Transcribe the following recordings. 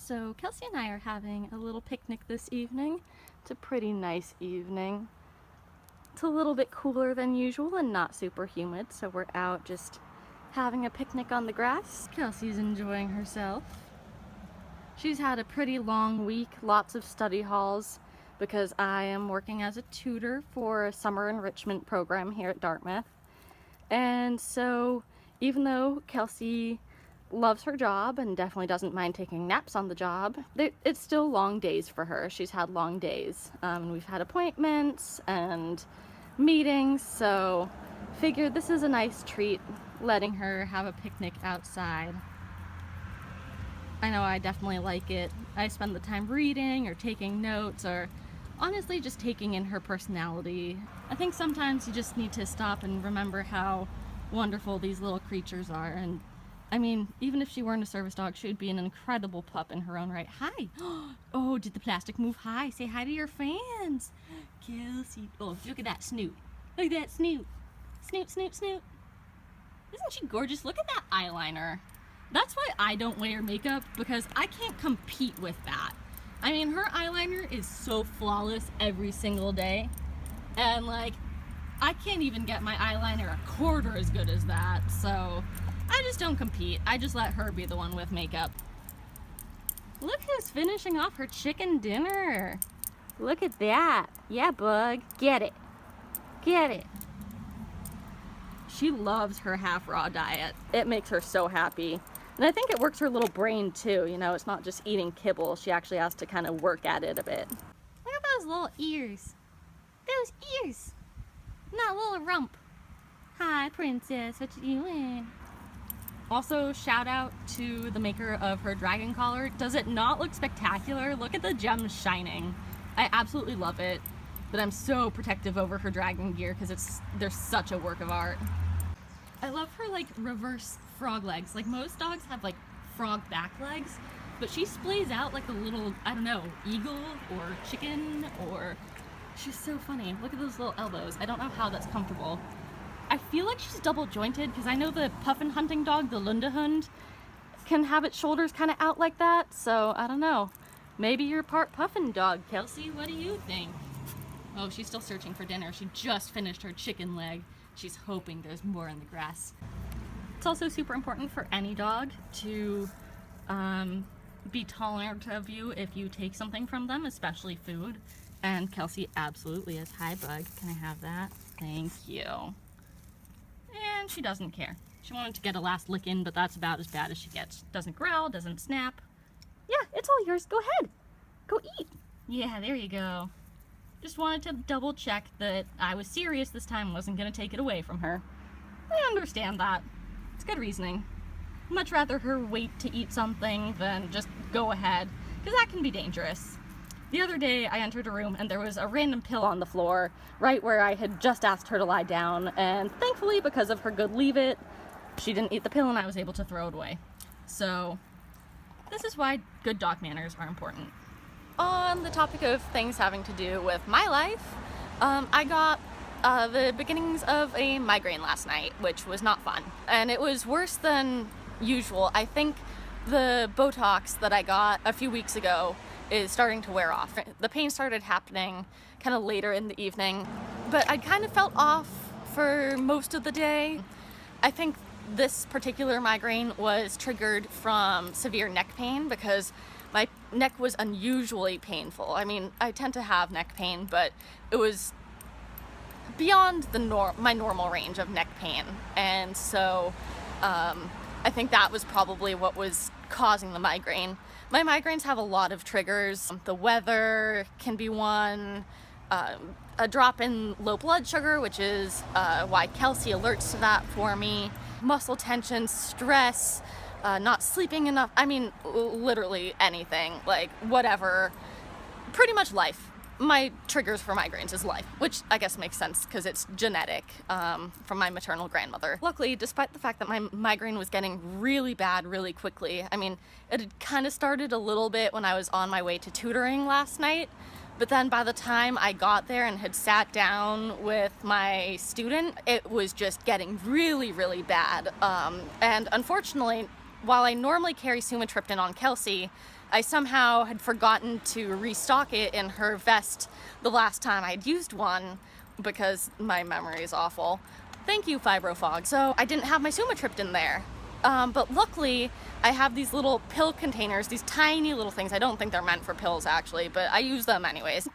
So Kelsey and I are having a little picnic this evening. It's a pretty nice evening. It's a little bit cooler than usual and not super humid, so we're out just having a picnic on the grass. Kelsey's enjoying herself. She's had a pretty long week, lots of study halls, because I am working as a tutor for a summer enrichment program here at Dartmouth. And so even though Kelsey loves her job and definitely doesn't mind taking naps on the job, it's still long days for her. She's had long days. We've had appointments and meetings, so figured this is a nice treat, letting her have a picnic outside. I know I definitely like it. I spend the time reading or taking notes or honestly just taking in her personality. I think sometimes you just need to stop and remember how wonderful these little creatures are. And I mean, even if she weren't a service dog, she would be an incredible pup in her own right. Hi! Oh, did the plastic move? Hi! Say hi to your fans! Kelsey. Oh, look at that snoot. Look at that snoot. Snoot, snoot, snoot. Isn't she gorgeous? Look at that eyeliner. That's why I don't wear makeup, because I can't compete with that. I mean, her eyeliner is so flawless every single day. And like, I can't even get my eyeliner a quarter as good as that, so I just don't compete. I just let her be the one with makeup. Look who's finishing off her chicken dinner. Look at that. Yeah, bug. Get it. Get it. She loves her half-raw diet. It makes her so happy. And I think it works her little brain too, you know, it's not just eating kibble. She actually has to kind of work at it a bit. Look at those little ears. Those ears. Not a little rump. Hi, princess. What you doing? Also, shout out to the maker of her dragon collar. Does it not look spectacular? Look at the gems shining. I absolutely love it, but I'm so protective over her dragon gear because they're such a work of art. I love her like reverse frog legs. Like most dogs have like frog back legs, but she splays out like a little, I don't know, eagle or chicken, or she's so funny. Look at those little elbows. I don't know how that's comfortable. I feel like she's double jointed because I know the puffin hunting dog, the Lundehund, can have its shoulders kind of out like that, so I don't know. Maybe you're part puffin dog, Kelsey. What do you think? Oh, she's still searching for dinner. She just finished her chicken leg. She's hoping there's more in the grass. It's also super important for any dog to be tolerant of you if you take something from them, especially food. And Kelsey absolutely is. Hi, bug. Can I have that? Thank you. And she doesn't care. She wanted to get a last lick in, but that's about as bad as she gets. Doesn't growl, doesn't snap. Yeah, it's all yours. Go ahead. Go eat. Yeah, there you go. Just wanted to double check that I was serious this time, wasn't going to take it away from her. I understand that. It's good reasoning. Much rather her wait to eat something than just go ahead, because that can be dangerous. The other day I entered a room and there was a random pill on the floor right where I had just asked her to lie down, and thankfully, because of her good leave it, she didn't eat the pill and I was able to throw it away. So this is why good dog manners are important. On the topic of things having to do with my life, I got the beginnings of a migraine last night, which was not fun. And it was worse than usual. I think the Botox that I got a few weeks ago is starting to wear off. The pain started happening kind of later in the evening, but I kind of felt off for most of the day. I think this particular migraine was triggered from severe neck pain because my neck was unusually painful. I mean, I tend to have neck pain, but it was beyond my normal range of neck pain. And so I think that was probably what was causing the migraine. My migraines have a lot of triggers. The weather can be one, a drop in low blood sugar, which is why Kelsey alerts to that for me, muscle tension, stress, not sleeping enough. I mean, literally anything, like whatever, pretty much life. My triggers for migraines is life, which I guess makes sense because it's genetic from my maternal grandmother. Luckily, despite the fact that my migraine was getting really bad really quickly, I mean, it had kind of started a little bit when I was on my way to tutoring last night, but then by the time I got there and had sat down with my student, it was just getting really, really bad. And unfortunately, while I normally carry sumatriptan on Kelsey, I somehow had forgotten to restock it in her vest the last time I'd used one because my memory is awful. Thank you, Fibrofog. So I didn't have my sumatriptan there. But luckily, I have these little pill containers, these tiny little things. I don't think they're meant for pills, actually, but I use them anyways.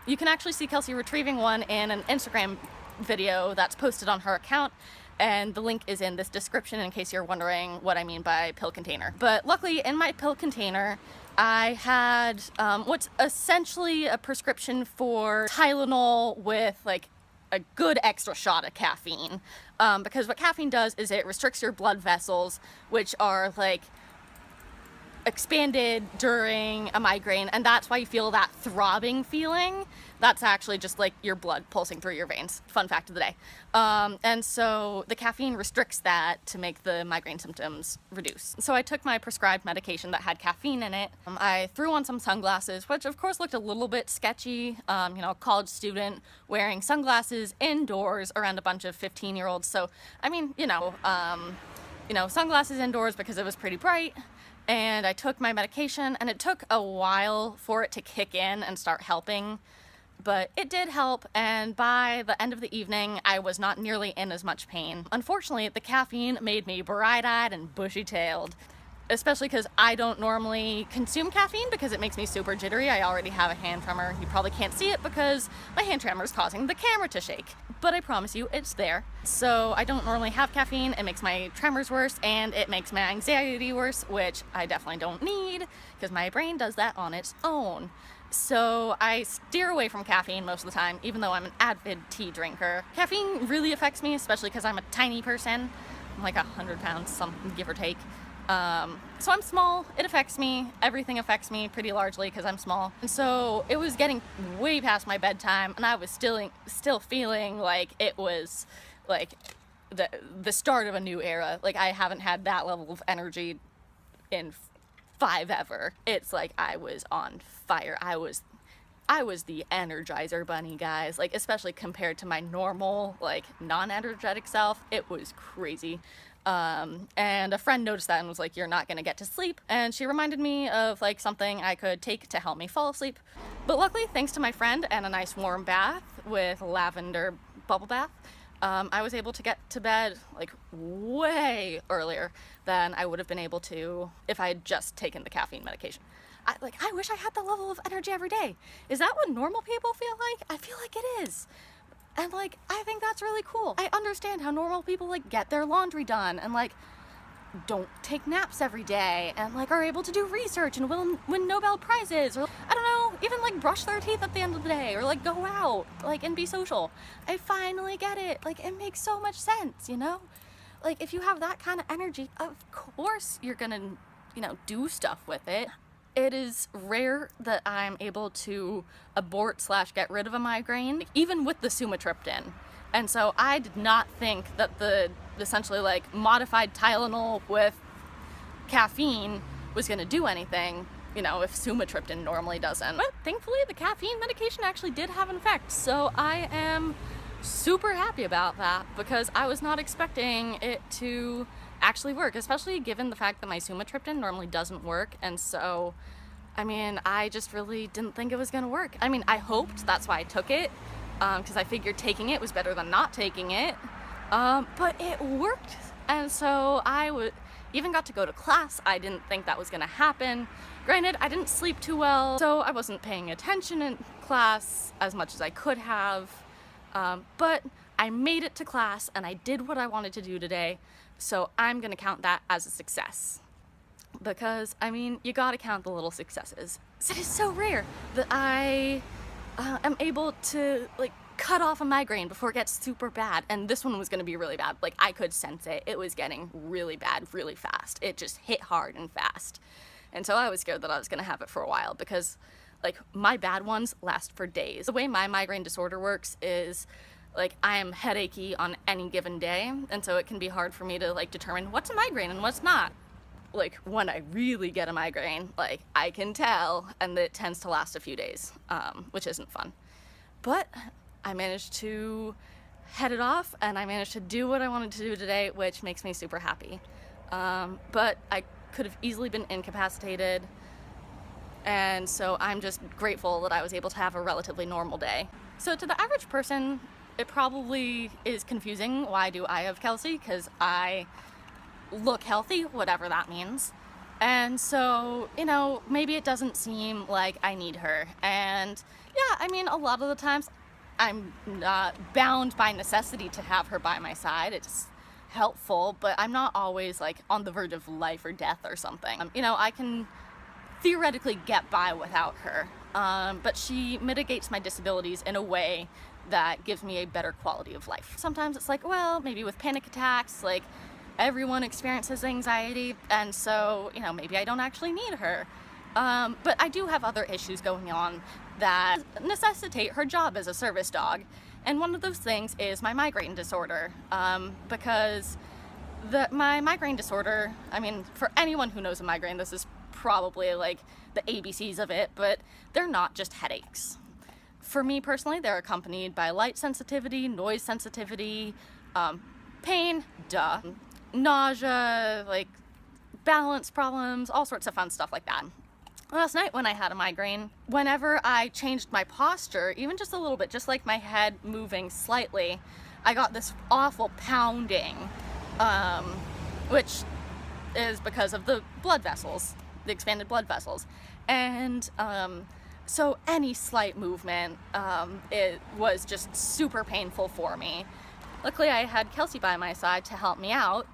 You can actually see Kelsey retrieving one in an Instagram video that's posted on her account, and the link is in this description in case you're wondering what I mean by pill container. But luckily, in my pill container, I had what's essentially a prescription for Tylenol with like a good extra shot of caffeine, because what caffeine does is it restricts your blood vessels, which are like expanded during a migraine, and that's why you feel that throbbing feeling. That's actually just like your blood pulsing through your veins. Fun fact of the day. And so the caffeine restricts that to make the migraine symptoms reduce. So I took my prescribed medication that had caffeine in it. I threw on some sunglasses, which of course looked a little bit sketchy. You know, a college student wearing sunglasses indoors around a bunch of 15-year-olds. So, I mean, sunglasses indoors because it was pretty bright. And I took my medication, and it took a while for it to kick in and start helping, but it did help, and by the end of the evening, I was not nearly in as much pain. Unfortunately, the caffeine made me bright-eyed and bushy-tailed, especially because I don't normally consume caffeine because it makes me super jittery. I already have a hand tremor. You probably can't see it because my hand tremor is causing the camera to shake, but I promise you it's there. So I don't normally have caffeine. It makes my tremors worse, and it makes my anxiety worse, which I definitely don't need because my brain does that on its own. So I steer away from caffeine most of the time, even though I'm an avid tea drinker. Caffeine really affects me, especially because I'm a tiny person. I'm like 100 pounds, something, give or take. So I'm small, it affects me, everything affects me pretty largely because I'm small. And so it was getting way past my bedtime, and I was still feeling like it was like the start of a new era. Like I haven't had that level of energy in 5 ever. It's like I was on fire. I was the Energizer Bunny, guys, like especially compared to my normal, like non-energetic self. It was crazy. And a friend noticed that and was like, "You're not gonna get to sleep." And she reminded me of like something I could take to help me fall asleep. But luckily, thanks to my friend and a nice warm bath with lavender bubble bath, I was able to get to bed like way earlier than I would have been able to if I had just taken the caffeine medication. I wish I had that level of energy every day. Is that what normal people feel like? I feel like it is. And like, I think that's really cool. I understand how normal people like get their laundry done and like don't take naps every day and like are able to do research and win Nobel Prizes, or I don't know, even like brush their teeth at the end of the day, or like go out like and be social. I finally get it. Like it makes so much sense, you know? Like if you have that kind of energy, of course you're gonna, do stuff with it. It is rare that I'm able to abort / get rid of a migraine, even with the sumatriptan. And so I did not think that the essentially like modified Tylenol with caffeine was going to do anything, if sumatriptan normally doesn't. But thankfully the caffeine medication actually did have an effect. So I am super happy about that because I was not expecting it to actually work, especially given the fact that my sumatriptan normally doesn't work. And so, I just really didn't think it was going to work. I hoped, that's why I took it, because I figured taking it was better than not taking it, but it worked. And so I even got to go to class. I didn't think that was going to happen. Granted, I didn't sleep too well, so I wasn't paying attention in class as much as I could have, but I made it to class and I did what I wanted to do today. So I'm going to count that as a success because, you got to count the little successes. It is so rare that I am able to, cut off a migraine before it gets super bad. And this one was going to be really bad. I could sense it. It was getting really bad really fast. It just hit hard and fast. And so I was scared that I was going to have it for a while because, my bad ones last for days. The way my migraine disorder works is I am headachy on any given day, and so it can be hard for me to determine what's a migraine and what's not. When I really get a migraine, I can tell, and it tends to last a few days, which isn't fun. But I managed to head it off, and I managed to do what I wanted to do today, which makes me super happy. But I could have easily been incapacitated. And so I'm just grateful that I was able to have a relatively normal day. So to the average person, it probably is confusing. Why do I have Kelsey? Because I look healthy, whatever that means. And so, you know, maybe it doesn't seem like I need her. And yeah, I mean, a lot of the times I'm not bound by necessity to have her by my side. It's helpful, but I'm not always like on the verge of life or death or something. You know, I can theoretically get by without her, but she mitigates my disabilities in a way that gives me a better quality of life. Sometimes it's like, well, maybe with panic attacks, like everyone experiences anxiety, and so, you know, maybe I don't actually need her. But I do have other issues going on that necessitate her job as a service dog. And one of those things is my migraine disorder, because my migraine disorder, I mean, for anyone who knows a migraine, this is probably like the ABCs of it, but they're not just headaches. For me personally, they're accompanied by light sensitivity, noise sensitivity, pain, nausea, like balance problems, all sorts of fun stuff like that. Last night when I had a migraine, whenever I changed my posture, even just a little bit, just like my head moving slightly, I got this awful pounding, which is because of the blood vessels, the expanded blood vessels. And so any slight movement, it was just super painful for me. Luckily I had Kelsey by my side to help me out,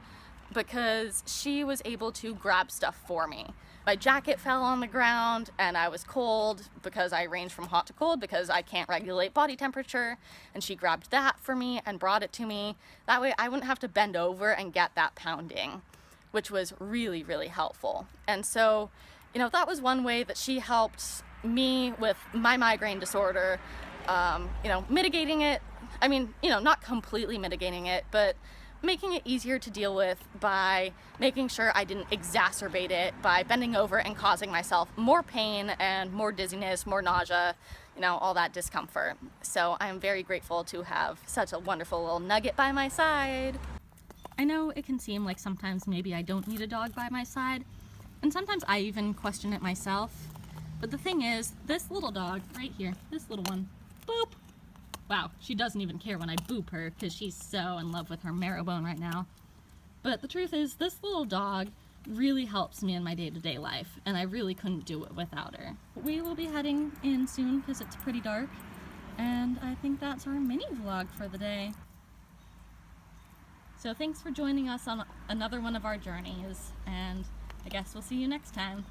because she was able to grab stuff for me. My jacket fell on the ground and I was cold because I range from hot to cold because I can't regulate body temperature, and she grabbed that for me and brought it to me. That way I wouldn't have to bend over and get that pounding, which was really, really helpful. And so, you know, that was one way that she helped me with my migraine disorder, you know, mitigating it. I mean, you know, not completely mitigating it, but making it easier to deal with by making sure I didn't exacerbate it by bending over and causing myself more pain and more dizziness, more nausea, you know, all that discomfort. So I'm very grateful to have such a wonderful little nugget by my side. I know it can seem like sometimes maybe I don't need a dog by my side, and sometimes I even question it myself. But the thing is, this little dog right here, this little one, boop. Wow, she doesn't even care when I boop her because she's so in love with her marrow bone right now. But the truth is, this little dog really helps me in my day-to-day life, and I really couldn't do it without her. We will be heading in soon because it's pretty dark, and I think that's our mini vlog for the day. So thanks for joining us on another one of our journeys, and I guess we'll see you next time.